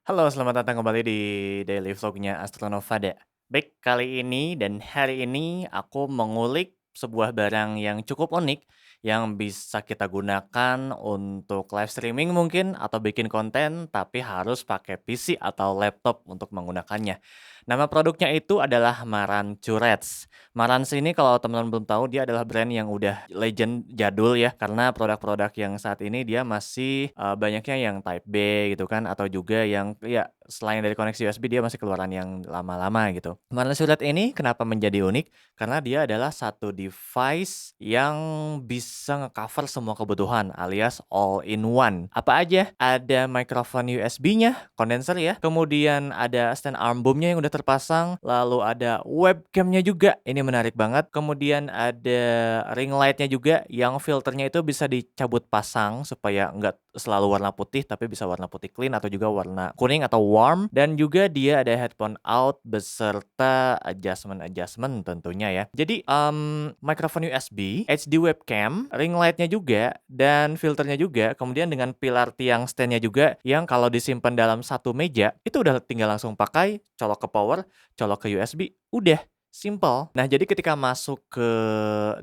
Halo, selamat datang kembali di daily vlog-nya Astronovada. Baik, kali ini dan hari ini aku mengulik sebuah barang yang cukup unik yang bisa kita gunakan untuk live streaming mungkin atau bikin konten, tapi harus pakai PC atau laptop untuk menggunakannya. Nama produknya itu adalah Marantz. Marantz ini kalau teman-teman belum tahu, dia adalah brand yang udah legend jadul ya, karena produk-produk yang saat ini dia masih, banyaknya yang Type B gitu kan, atau juga yang ya selain dari koneksi USB dia masih keluaran yang lama-lama gitu. Marantz ini kenapa menjadi unik? Karena dia adalah satu device yang bisa nge-cover semua kebutuhan alias all in one. Apa aja? Ada mikrofon USB-nya, kondenser ya, kemudian ada stand arm boom-nya yang udah terpasang, lalu ada webcam-nya juga, ini menarik banget, kemudian ada ring light-nya juga yang filternya itu bisa dicabut pasang supaya nggak selalu warna putih tapi bisa warna putih clean atau juga warna kuning atau warm, dan juga dia ada headphone out beserta adjustment-adjustment tentunya ya. Jadi, mikrofon USB, HD webcam, ring light-nya juga, dan filternya juga, kemudian dengan pilar tiang stand-nya juga yang kalau disimpan dalam satu meja, itu udah tinggal langsung pakai, colok ke power, colok ke USB, udah, simple. Nah, jadi ketika masuk ke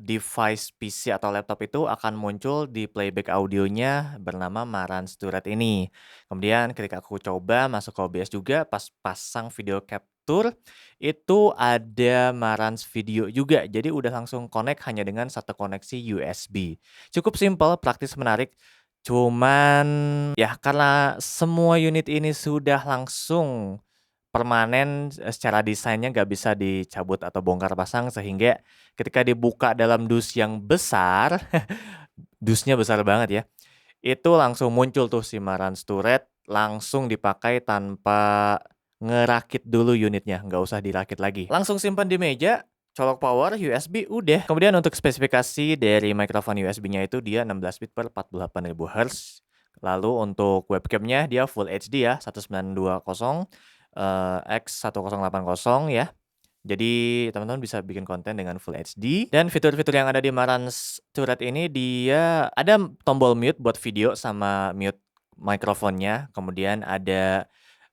device PC atau laptop itu akan muncul di playback audionya bernama Marantz ini. Kemudian ketika aku coba masuk ke OBS juga, pas pasang video capture, itu ada Marantz Video juga. Jadi udah langsung connect hanya dengan satu koneksi USB. Cukup simpel, praktis, menarik. Cuman ya karena semua unit ini sudah langsung permanen, secara desainnya nggak bisa dicabut atau bongkar pasang sehingga ketika dibuka dalam dus yang besar, dusnya besar banget ya, itu langsung muncul tuh si Marantz langsung dipakai tanpa ngerakit dulu unitnya, nggak usah dirakit lagi. Langsung simpan di meja, colok power, USB, udah. Kemudian untuk spesifikasi dari mikrofon USB-nya itu dia 16 bit per 48.000 Hz. Lalu untuk webcamnya dia Full HD ya, 1920 X 1080 ya. Jadi teman-teman bisa bikin konten dengan Full HD, dan fitur-fitur yang ada di Marantz ini dia ada tombol mute buat video sama mute mikrofonnya, kemudian ada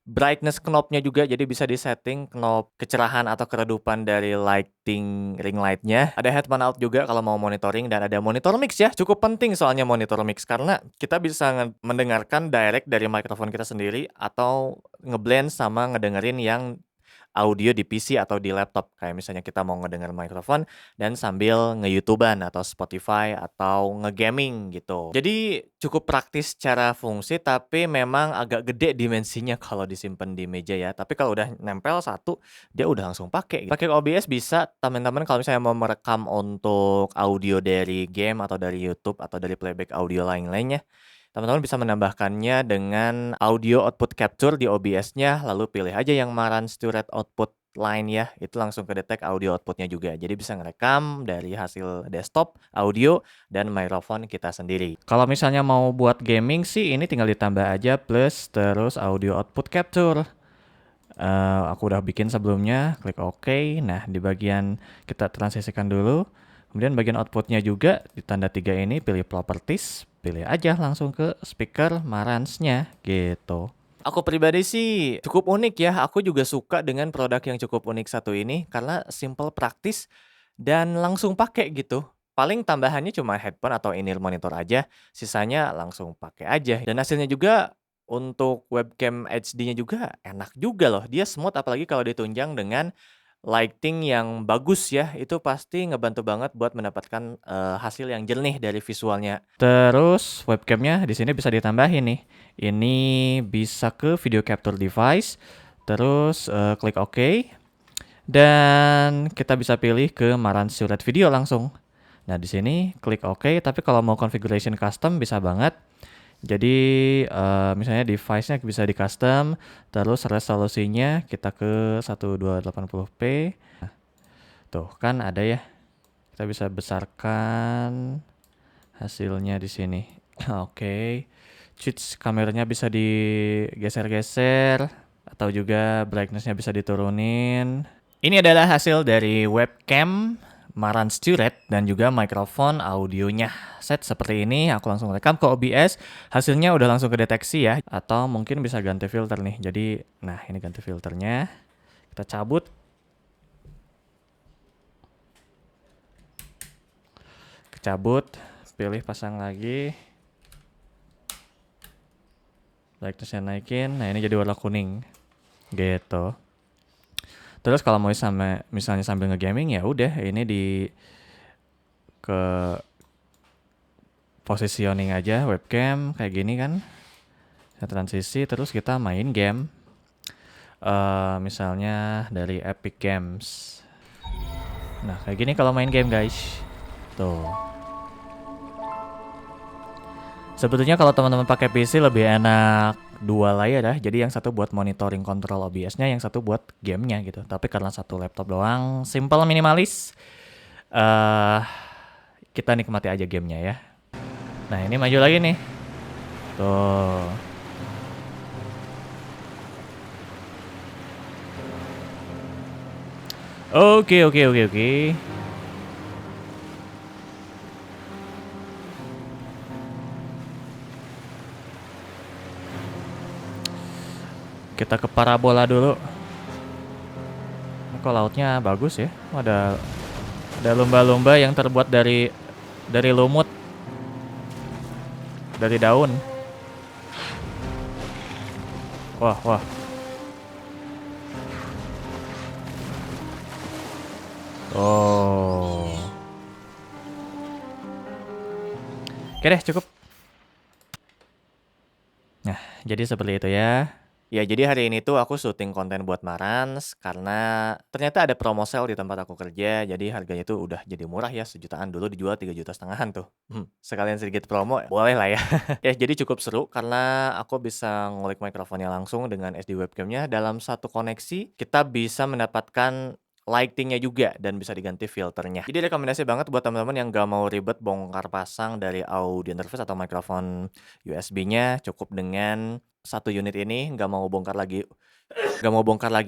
brightness knob-nya juga, jadi bisa di-setting knob kecerahan atau keredupan dari lighting ring light-nya. Ada headphone out juga kalau mau monitoring, dan ada monitor mix ya, cukup penting soalnya monitor mix karena kita bisa mendengarkan direct dari mikrofon kita sendiri atau ngeblend sama ngedengerin yang audio di PC atau di laptop. Kayak misalnya kita mau ngedenger mikrofon dan sambil nge-YouTube-an atau Spotify atau nge-gaming gitu. Jadi cukup praktis secara fungsi, tapi memang agak gede dimensinya kalau disimpan di meja ya. Tapi kalau udah nempel satu, dia udah langsung pakai gitu. Pakai OBS bisa, teman-teman kalau misalnya mau merekam untuk audio dari game atau dari YouTube atau dari playback audio lain-lainnya, teman-teman bisa menambahkannya dengan audio output capture di OBS-nya, lalu pilih aja yang Marantz output line ya, itu langsung kedetek audio output-nya juga. Jadi bisa ngerekam dari hasil desktop, audio, dan mikrofon kita sendiri. Kalau misalnya mau buat gaming sih, ini tinggal ditambah aja plus terus audio output capture. Aku udah bikin sebelumnya, klik OK. Nah, di bagian kita transisikan dulu. Kemudian bagian outputnya juga di tanda 3 ini pilih properties, pilih aja langsung ke speaker Marantz-nya gitu. Aku pribadi sih cukup unik ya, aku juga suka dengan produk yang cukup unik satu ini karena simple, praktis, dan langsung pakai gitu. Paling tambahannya cuma headphone atau in-ear monitor aja, sisanya langsung pakai aja. Dan hasilnya juga untuk webcam HD-nya juga enak juga loh, dia smooth apalagi kalau ditunjang dengan lighting yang bagus ya, itu pasti ngebantu banget buat mendapatkan, hasil yang jernih dari visualnya. Terus webcamnya di sini bisa ditambahin nih, ini bisa ke video capture device, terus, klik OK, dan kita bisa pilih ke Marantz Video langsung. Nah di sini klik OK, tapi kalau mau configuration custom bisa banget. Jadi, misalnya device-nya bisa di-custom, terus resolusinya kita ke 1280p. Nah, tuh kan ada ya, kita bisa besarkan hasilnya di sini. Oke. Switch kameranya bisa digeser-geser, atau juga brightness-nya bisa diturunin. Ini adalah hasil dari webcam Marantz Turret dan juga mikrofon audionya. Set seperti ini, aku langsung rekam ke OBS, hasilnya udah langsung kedeteksi ya. Atau mungkin bisa ganti filter nih. Jadi, nah ini ganti filternya. Kita cabut. Cabut, pilih pasang lagi. Brightness-nya naikin. Nah, ini jadi warna kuning. Gitu. Terus kalau mau misalnya sambil nge-gaming ya udah ini di ke positioning aja webcam kayak gini kan. Transisi terus kita main game. Misalnya dari Epic Games. Nah, kayak gini kalau main game, guys. Tuh. Sebetulnya kalau teman-teman pakai PC lebih enak dua layar ya. Jadi yang satu buat monitoring kontrol OBS-nya, yang satu buat gamenya gitu. Tapi karena satu laptop doang, simple minimalis. Kita nikmati aja gamenya ya. Nah ini maju lagi nih. Tuh. Oke. Kita ke parabola dulu. Kok lautnya bagus ya? Ada lumba-lumba yang terbuat dari lumut, dari daun. Wah. Oh. Oke deh, cukup. Nah, jadi seperti itu ya. Ya, jadi hari ini tuh aku syuting konten buat Marantz karena ternyata ada promo sale di tempat aku kerja. Jadi harganya tuh udah jadi murah ya, sejutaan. Dulu dijual 3,5 jutaan tuh. Sekalian sedikit promo, boleh lah ya. Ya, jadi cukup seru karena aku bisa ngulik mikrofonnya langsung dengan SD webcamnya. Dalam satu koneksi, kita bisa mendapatkan lightingnya juga dan bisa diganti filternya. Jadi rekomendasi banget buat teman-teman yang gak mau ribet bongkar pasang dari audio interface atau mikrofon USB-nya, cukup dengan satu unit ini, gak mau bongkar lagi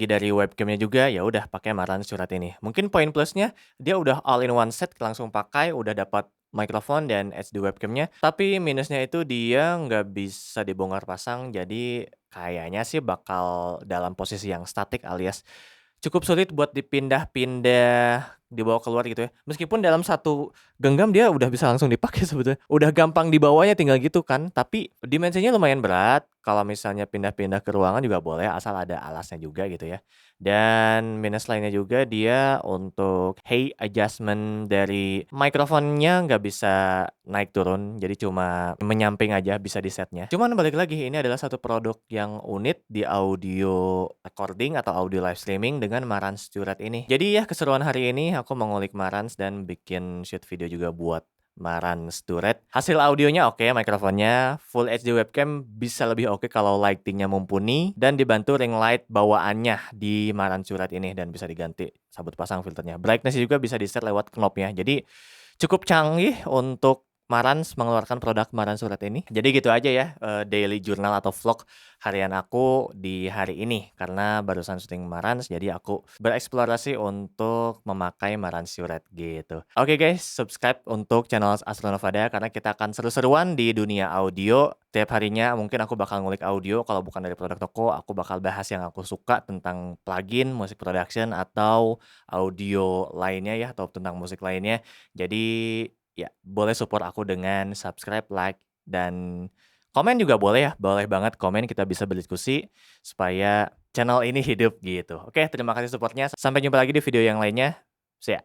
dari webcamnya juga, ya udah pakai Marantz Turret ini. Mungkin poin plusnya dia udah all in one set, langsung pakai, udah dapat mikrofon dan HD webcamnya. Tapi minusnya itu dia nggak bisa dibongkar pasang, jadi kayaknya sih bakal dalam posisi yang statik alias cukup sulit buat dipindah-pindah, dibawa keluar gitu ya. Meskipun dalam satu genggam dia udah bisa langsung dipakai sebetulnya. Udah gampang dibawanya tinggal gitu kan. Tapi dimensinya lumayan berat. Kalau misalnya pindah-pindah ke ruangan juga boleh asal ada alasnya juga gitu ya. Dan minus lainnya juga dia untuk height adjustment dari mikrofonnya nggak bisa naik turun. Jadi cuma menyamping aja bisa di setnya. Cuman balik lagi ini adalah satu produk yang unik di audio recording atau audio live streaming dengan Marantz Turret ini. Jadi ya keseruan hari ini aku mengulik Marantz dan bikin shoot video juga buat Marantz Turret. Hasil audionya oke, mikrofonnya full HD webcam bisa lebih oke kalau lightingnya mumpuni dan dibantu ring light bawaannya di Marantz Turret ini dan bisa diganti sabut pasang filternya. Brightness juga bisa di set lewat knobnya. Jadi cukup canggih untuk Marantz mengeluarkan produk Marantz Turret ini. Jadi gitu aja ya daily journal atau vlog harian aku di hari ini. Karena barusan syuting Marantz jadi aku bereksplorasi untuk memakai Marantz Turret gitu. Oke guys, subscribe untuk channel Astronovada karena kita akan seru-seruan di dunia audio. Tiap harinya mungkin aku bakal ngulik audio, kalau bukan dari produk toko aku bakal bahas yang aku suka tentang plugin, musik production atau audio lainnya ya atau tentang musik lainnya. Jadi ya, boleh support aku dengan subscribe, like, dan komen juga boleh ya. Boleh banget komen, kita bisa berdiskusi supaya channel ini hidup gitu. Oke, terima kasih supportnya. Sampai jumpa lagi di video yang lainnya. See ya.